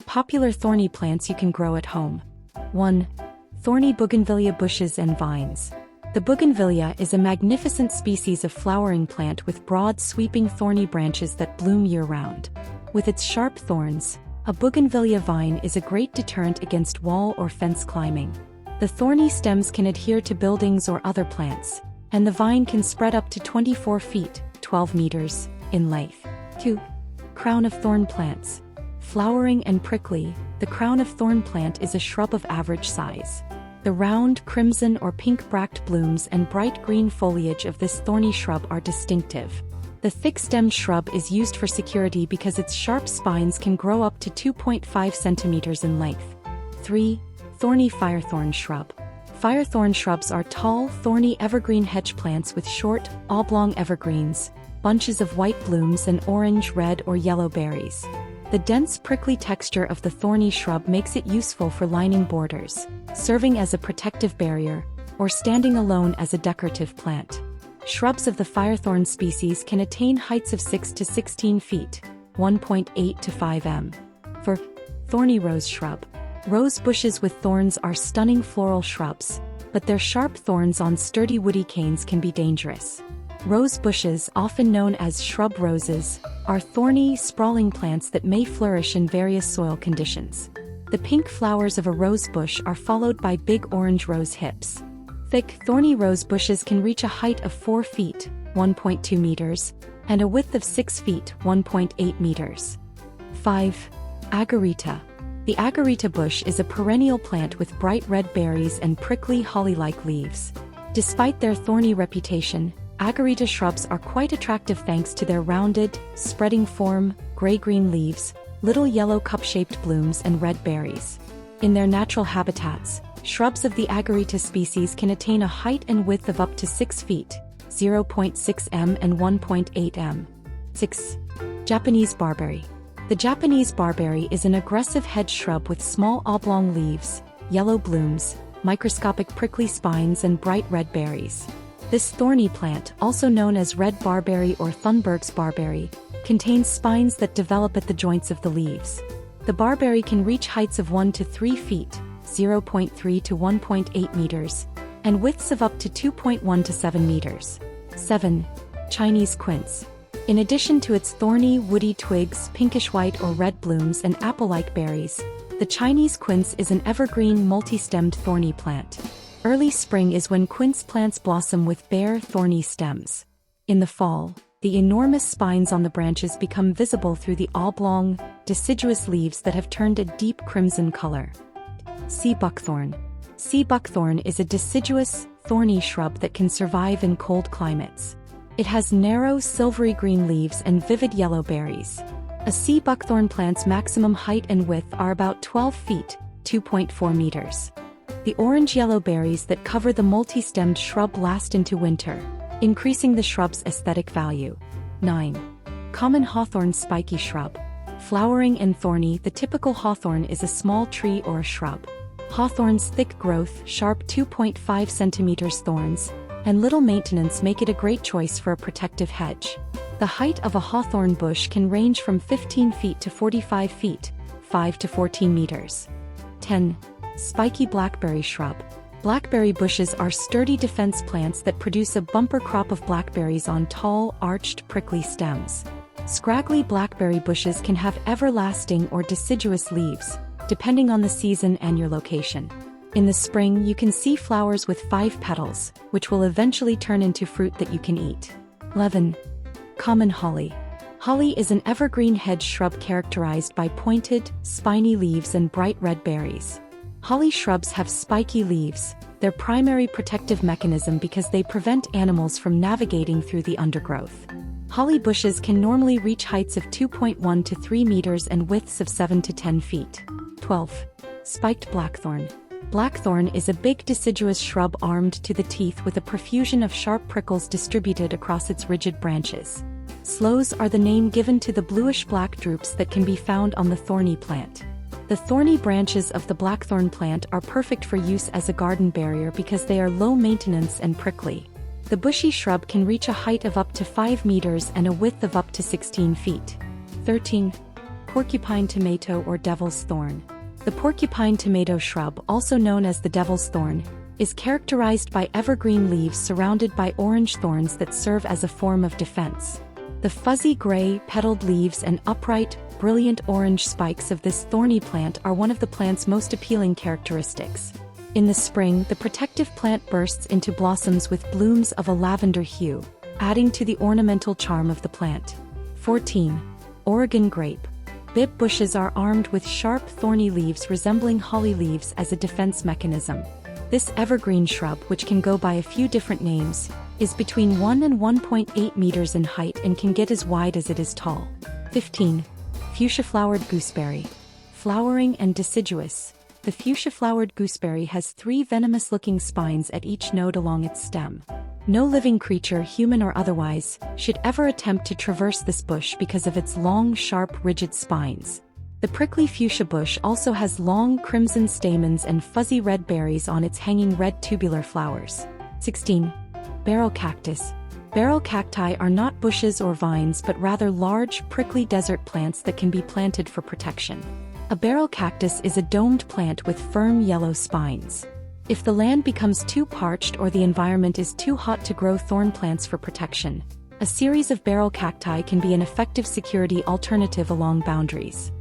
popular thorny plants you can grow at home. 1. Thorny bougainvillea bushes and vines. The bougainvillea is a magnificent species of flowering plant with broad sweeping thorny branches that bloom year-round. With its sharp thorns, a bougainvillea vine is a great deterrent against wall or fence climbing. The thorny stems can adhere to buildings or other plants, and the vine can spread up to 24 feet, 12 meters, in length. 2. Crown of thorn plants. Flowering and prickly, the crown of thorn plant is a shrub of average size. The round, crimson or pink-bract blooms and bright green foliage of this thorny shrub are distinctive. The thick-stemmed shrub is used for security because its sharp spines can grow up to 2.5 centimeters in length. 3. Thorny firethorn shrub. Firethorn shrubs are tall, thorny evergreen hedge plants with short, oblong evergreens, bunches of white blooms and orange, red or yellow berries. The dense prickly texture of the thorny shrub makes it useful for lining borders, serving as a protective barrier, or standing alone as a decorative plant. Shrubs of the firethorn species can attain heights of 6 to 16 feet, 1.8 to 5 m. For thorny rose shrub. Rose bushes with thorns are stunning floral shrubs, but their sharp thorns on sturdy woody canes can be dangerous. Rose bushes, often known as shrub roses, are thorny, sprawling plants that may flourish in various soil conditions. The pink flowers of a rose bush are followed by big orange rose hips. Thick, thorny rose bushes can reach a height of 4 feet, 1.2 meters, and a width of 6 feet, 1.8 meters. 5. Agarita. The agarita bush is a perennial plant with bright red berries and prickly holly-like leaves. Despite their thorny reputation, agarita shrubs are quite attractive thanks to their rounded, spreading form, gray-green leaves, little yellow cup-shaped blooms and red berries. In their natural habitats, shrubs of the agarita species can attain a height and width of up to 6 feet, 0.6 m and 1.8 m. 6. Japanese barberry. The Japanese barberry is an aggressive hedge shrub with small oblong leaves, yellow blooms, microscopic prickly spines and bright red berries. This thorny plant, also known as red barberry or Thunberg's barberry, contains spines that develop at the joints of the leaves. The barberry can reach heights of 1 to 3 feet, 0.3 to 1.8 meters, and widths of up to 2.1 to 7 meters. 7. Chinese quince. In addition to its thorny, woody twigs, pinkish-white or red blooms and apple-like berries, the Chinese quince is an evergreen, multi-stemmed thorny plant. Early spring is when quince plants blossom with bare, thorny stems. In the fall, the enormous spines on the branches become visible through the oblong, deciduous leaves that have turned a deep crimson color. Sea buckthorn. Sea buckthorn is a deciduous, thorny shrub that can survive in cold climates. It has narrow, silvery green leaves and vivid yellow berries. A sea buckthorn plant's maximum height and width are about 12 feet, 2.4 meters. The orange-yellow berries that cover the multi-stemmed shrub last into winter, increasing the shrub's aesthetic value. 9. Common hawthorn spiky shrub. Flowering and thorny, the typical hawthorn is a small tree or a shrub. Hawthorn's thick growth, sharp 2.5 centimeters thorns, and little maintenance make it a great choice for a protective hedge. The height of a hawthorn bush can range from 15 feet to 45 feet, 5 to 14 meters. 10. Spiky blackberry shrub. Blackberry bushes are sturdy defense plants that produce a bumper crop of blackberries on tall, arched, prickly stems. Scraggly blackberry bushes can have everlasting or deciduous leaves, depending on the season and your location. In the spring, you can see flowers with 5 petals, which will eventually turn into fruit that you can eat. 11. Common holly. Holly is an evergreen hedge shrub characterized by pointed, spiny leaves and bright red berries. Holly shrubs have spiky leaves, their primary protective mechanism because they prevent animals from navigating through the undergrowth. Holly bushes can normally reach heights of 2.1 to 3 meters and widths of 7 to 10 feet. 12. Spiked blackthorn. Blackthorn is a big deciduous shrub armed to the teeth with a profusion of sharp prickles distributed across its rigid branches. Sloes are the name given to the bluish-black drupes that can be found on the thorny plant. The thorny branches of the blackthorn plant are perfect for use as a garden barrier because they are low maintenance and prickly. The bushy shrub can reach a height of up to 5 meters and a width of up to 16 feet. 13. porcupine tomato or devil's thorn. The porcupine tomato shrub, also known as the devil's thorn, is characterized by evergreen leaves surrounded by orange thorns that serve as a form of defense. The fuzzy gray, petaled leaves and upright, brilliant orange spikes of this thorny plant are one of the plant's most appealing characteristics. In the spring, the protective plant bursts into blossoms with blooms of a lavender hue, adding to the ornamental charm of the plant. 14. Oregon grape. Bib bushes are armed with sharp, thorny leaves resembling holly leaves as a defense mechanism. This evergreen shrub, which can go by a few different names, is between 1 and 1.8 meters in height and can get as wide as it is tall. 15. Fuchsia-flowered gooseberry. Flowering and deciduous. The fuchsia-flowered gooseberry has 3 venomous-looking spines at each node along its stem. No living creature, human or otherwise, should ever attempt to traverse this bush because of its long, sharp, rigid spines. The prickly fuchsia bush also has long crimson stamens and fuzzy red berries on its hanging red tubular flowers. 16. Barrel cactus. Barrel cacti are not bushes or vines but rather large, prickly desert plants that can be planted for protection. A barrel cactus is a domed plant with firm yellow spines. If the land becomes too parched or the environment is too hot to grow thorn plants for protection, a series of barrel cacti can be an effective security alternative along boundaries.